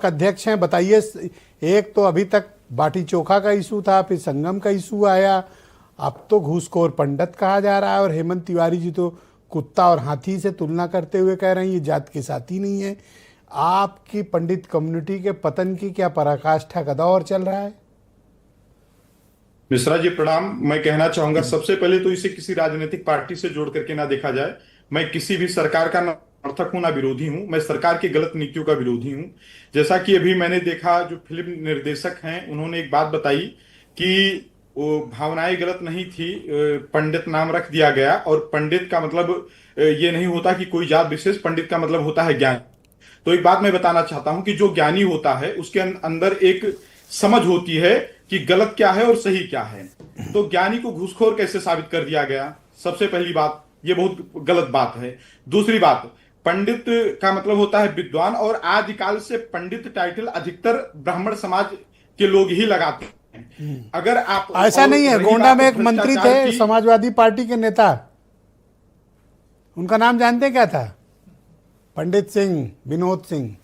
अध्यक्ष हैं, बताइए। एक तो अभी तक बाटी चोखा का इशू था, फिर संगम का इशू आया, अब तो घूसखोर पंडित कहा जा रहा है, और हेमंत तिवारी जी तो कुत्ता और हाथी से तुलना करते हुए कह रहे हैं ये जात के साथी नहीं है। आपकी पंडित कम्युनिटी के पतन की क्या पराकाष्ठा का दौर चल रहा है? मिश्रा जी प्रणाम। मैं कहना चाहूंगा सबसे पहले तो इसे किसी राजनीतिक पार्टी से जोड़ करके ना देखा जाए। मैं किसी भी सरकार का ना समर्थक हूं ना विरोधी हूं। मैं सरकार की गलत नीतियों का विरोधी हूं। जैसा कि अभी मैंने देखा, जो फिल्म निर्देशक हैं उन्होंने एक बात बताई कि वो भावनाएं गलत नहीं थी, पंडित नाम रख दिया गया, और पंडित का मतलब ये नहीं होता कि कोई जात विशेष, पंडित का मतलब होता है ज्ञान। तो एक बात मैं बताना चाहता हूं कि जो ज्ञानी होता है उसके अंदर एक समझ होती है कि गलत क्या है और सही क्या है। तो ज्ञानी को घूसखोर कैसे साबित कर दिया गया? सबसे पहली बात, ये बहुत गलत बात है। दूसरी बात, पंडित का मतलब होता है विद्वान, और आदिकाल से पंडित टाइटल अधिकतर ब्राह्मण समाज के लोग ही लगाते हैं। अगर आप ऐसा नहीं है, गोंडा में एक मंत्री थे समाजवादी पार्टी के नेता, उनका नाम जानते हैं क्या था? पंडित सिंह, विनोद सिंह।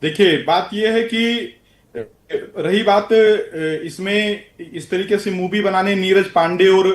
देखिए, बात यह है कि रही बात इसमें इस तरीके से मूवी बनाने नीरज पांडे और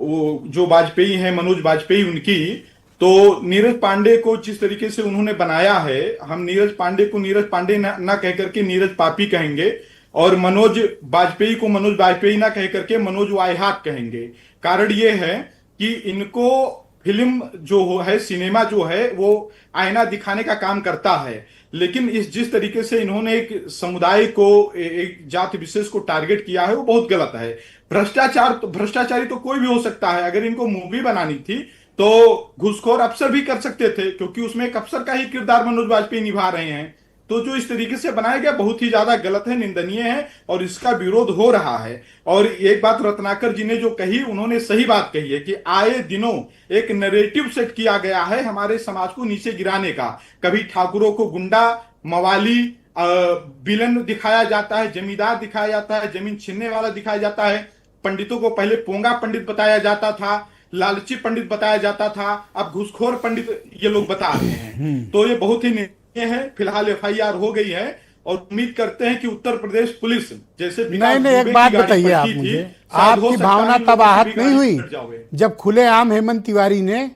वो जो वाजपेयी हैं, मनोज वाजपेयी, उनकी, तो नीरज पांडे को जिस तरीके से उन्होंने बनाया है, हम नीरज पांडे को नीरज पांडे ना कह करके नीरज पापी कहेंगे, और मनोज वाजपेयी को मनोज वाजपेयी ना कह करके मनोज वायहाक कहेंगे। कारण ये है कि इनको फिल्म जो है, सिनेमा जो है, वो आईना दिखाने का काम करता है, लेकिन जिस तरीके से इन्होंने एक समुदाय को, एक जाति विशेष को टारगेट किया है, वो बहुत गलत है। भ्रष्टाचारी तो कोई भी हो सकता है। अगर इनको मूवी बनानी थी तो घूसखोर अफसर भी कर सकते थे, क्योंकि उसमें एक अफसर का ही किरदार मनोज वाजपेयी निभा रहे हैं। तो जो इस तरीके से बनाया गया बहुत ही ज्यादा गलत है, निंदनीय है, और इसका विरोध हो रहा है। और एक बात रत्नाकर जी ने जो कही, उन्होंने सही बात कही है कि आए दिनों एक नैरेटिव सेट किया गया है हमारे समाज को नीचे गिराने का। कभी ठाकुरों को गुंडा, मवाली, विलन दिखाया जाता है, जमींदार दिखाया जाता है, जमीन छीनने वाला दिखाया जाता है। पंडितों को पहले पोंगा पंडित बताया जाता था, लालची पंडित बताया जाता था, अब घूसखोर पंडित ये लोग बता रहे हैं। तो ये बहुत ही है। फिलहाल एफआईआर हो गई है, और उम्मीद करते हैं कि उत्तर प्रदेश पुलिस जैसे नहीं, एक बात बताइए आप मुझे, आपकी भावना तब आहत नहीं हुई जब खुलेआम हेमंत तिवारी ने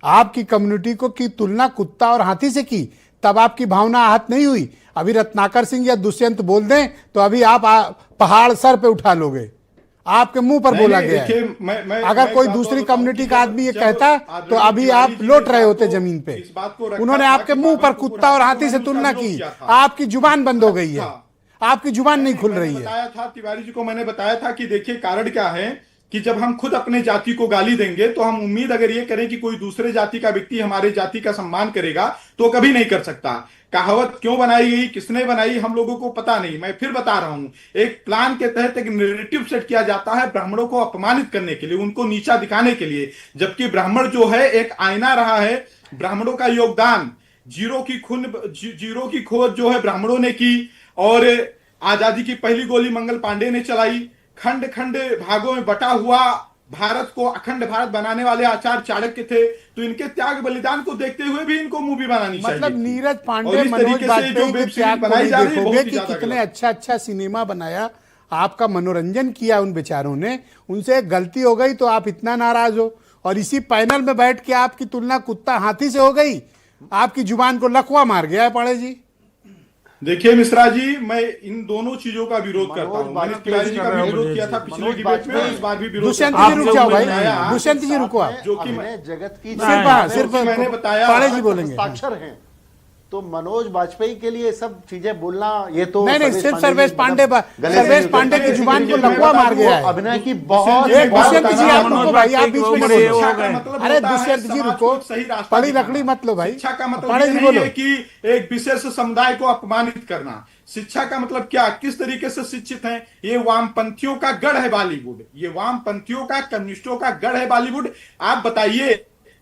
आपकी कम्युनिटी को की तुलना कुत्ता और हाथी से की? तब आपकी भावना आहत नहीं हुई? अभी रत्नाकर सिंह या दुष्यंत बोल दें तो अभी आप पहाड़ सर पे उठा लोगे। आपके मुंह पर बोला गया है। अगर कोई दूसरी कम्युनिटी का आदमी ये कहता तो अभी आप लौट रहे होते जमीन पे। उन्होंने आपके मुंह पर कुत्ता और हाथी से तुलना की, आपकी जुबान बंद हो गई है, आपकी जुबान नहीं खुल रही है। बताया था तिवारी जी को, मैंने बताया था कि देखिए कारण क्या है कि जब हम खुद अपने जाति को गाली देंगे तो हम उम्मीद अगर ये करें कि कोई दूसरे जाति का व्यक्ति हमारे जाति का सम्मान करेगा तो कभी नहीं कर सकता। कहावत क्यों बनाई गई, किसने बनाई, हम लोगों को पता नहीं। मैं फिर बता रहा हूं, एक प्लान के तहत एक नैरेटिव सेट किया जाता है ब्राह्मणों को अपमानित करने के लिए, उनको नीचा दिखाने के लिए, जबकि ब्राह्मण जो है एक आईना रहा है। ब्राह्मणों का योगदान, जीरो की खोज जो है ब्राह्मणों ने की, और आजादी की पहली गोली मंगल पांडे ने चलाई। खंड खंड भागों में बटा हुआ भारत को अखंड भारत बनाने वाले आचार्य चाणक्य थे। तो इनके त्याग बलिदान को देखते हुए भी इनको मूवी बनानी चाहिए। मतलब नीरज पांडे, मनोज वाजपेयी के त्याग को नहीं देखोगे कि कितने अच्छा सिनेमा बनाया, आपका मनोरंजन किया उन बेचारों ने, उनसे एक गलती हो गई तो आप इतना नाराज हो, और इसी पैनल में बैठ के आपकी तुलना कुत्ता हाथी से हो गई। आपकी जुबान को लकवा मार गया है पांडे जी। देखिए मिश्रा जी, मैं इन दोनों चीजों का विरोध करता हूं। मैंने तिवारी जी का भी विरोध किया था पिछले डिबेट में, इस बार भी विरोध। दुष्यंत जी रुक जाओ भाई, दुष्यंत जी रुको आप। जो कि जगत की सिर्फ मैंने बताया, पांडे जी बोलेंगे। साक्षर हैं तो मनोज वाजपेयी के लिए सब चीजें बोलना, ये तो नहीं, सिर्फ सर्वेश पांडे की जुबान को लकवा मार गया है। अभिनय की बहुत। दुष्यंत जी आप रुको भाई, आप बीच में बोलो। अरे दुष्यंत जी रुको, पड़ी लकड़ी मत लो भाई। शिक्षा का मतलब नहीं है कि एक विशेष समुदाय को अपमानित करना। शिक्षा का मतलब क्या, किस तरीके से शिक्षित हैं? ये वामपंथियों का गढ़ है बॉलीवुड, ये वामपंथियों का, कम्युनिस्टों का गढ़ है बॉलीवुड। आप बताइए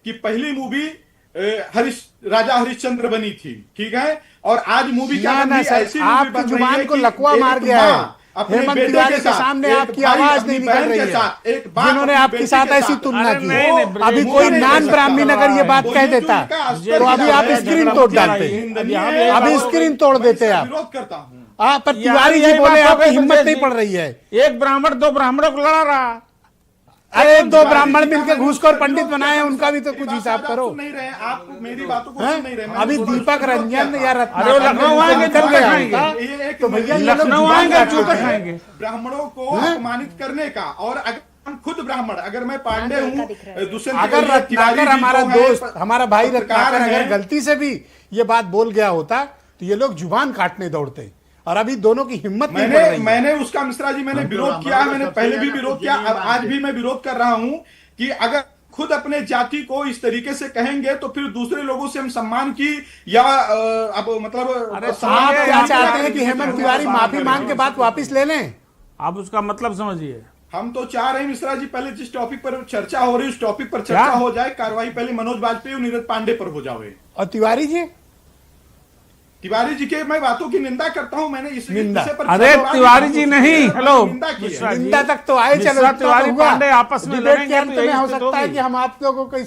कि पहली मूवी राजा हरिश्चंद्र बनी थी, ठीक है, और आज मूवी क्या बन रही है? ऐसी आपकी जुबान को लकवा मार गया है। अपने हेमंत बेटे तिवारी के के साथ, सामने एक आपकी भाई आवाज अपनी नहीं निकल बहन रही के है, साथ, एक बाप जिन्होंने अपनी आपके बेटी साथ के ऐसी साथ। तुलना अरे की। नहीं, नहीं, अभी मुंह कोई नहीं नान कर ब्राह्मण सकता अगर ये है। बात वो कह ये जो देता इनका तो अस्तर अभी किया आप है, स्क्रीन झगड़ा तोड़ मुझे डालते, निंदनीय अभी है अभी और स्क्रीन तोड़ मैं देते इसका आप। विरोध करता हूँ। पर यहाँ तिवारी जी यही बोले बात हो आपकी गई हिम्मत संजय नहीं जी। पड़ रही है। एक ब्राह्मण दो ब्राह्मणों को लड़ा रहा। अरे दो तिवारी ब्राह्मण जी का मिलकर मैंने घूसखोर उसका पंडित विरोध बनाए हैं, किया, उनका भी तो मेरी कुछ बात हिसाब आप करो। सुन नहीं रहे, आप मेरी बातों को हैं? सुन नहीं रहे। मैंने अभी उसका दीपक विरोध किया रंजन था। या अरे वो लखनऊ आएंगे, निकल जूते गया खाएंगे। उनका। ये एक तो भैया ये लोग लखनऊ जुबान आएंगे, काट जूते रहे हैं। खाएंगे। ब्राह्मणों को अपमानित करने का। और अगर हम खुद ब्राह्मण, अगर मैं पांडे हूँ, दुष्यंत अगर तिवारी रत्नाकर जी हमारा जो है, दोस्त, हमारा भाई पत्रकार रत्नाकर अगर हैं, गलती से भी ये बात बोल गया होता तो ये लोग जुबान काटने दौड़ते, और अभी दोनों की हिम्मत नहीं बढ़ रही है। मैंने उसका मिश्रा जी मैंने विरोध किया है, मैंने पहले भी विरोध किया और आज भी मैं विरोध कर रहा हूं कि अगर खुद अपने जाति को इस तरीके से कहेंगे तो फिर दूसरे लोगों से हम सम्मान की या अब मतलब अरे सम्मान आप का क्या हम चाहते क्या हैं कि करेंगे? हेमंत तिवारी माफी मांग के बात वापिस ले लें? आप उसका मतलब समझिए। हम तो चाह रहे हैं मिश्रा जी, पहले जिस टॉपिक पर चर्चा हो रही है उस टॉपिक पर चर्चा हो जाए, कार्रवाई पहले मनोज वाजपेयी और नीरज पांडे पर हो जाए। और तिवारी जी तिवारी जी के मैं बातों की निंदा करता हूं, मैंने इस निंदा। विषय पर अरे चर्चा तिवारी की, जी मैंने नहीं, हेलो निंदा की है। मिश्रा जी। निंदा तक तो आए, चलो मिश्रा इतना तो तिवारी हुआ। पांडे आपस में डिबेट के लड़ेंगे अंत तो में यही हो स्थिति सकता है होगी। कि हम आप लोगों को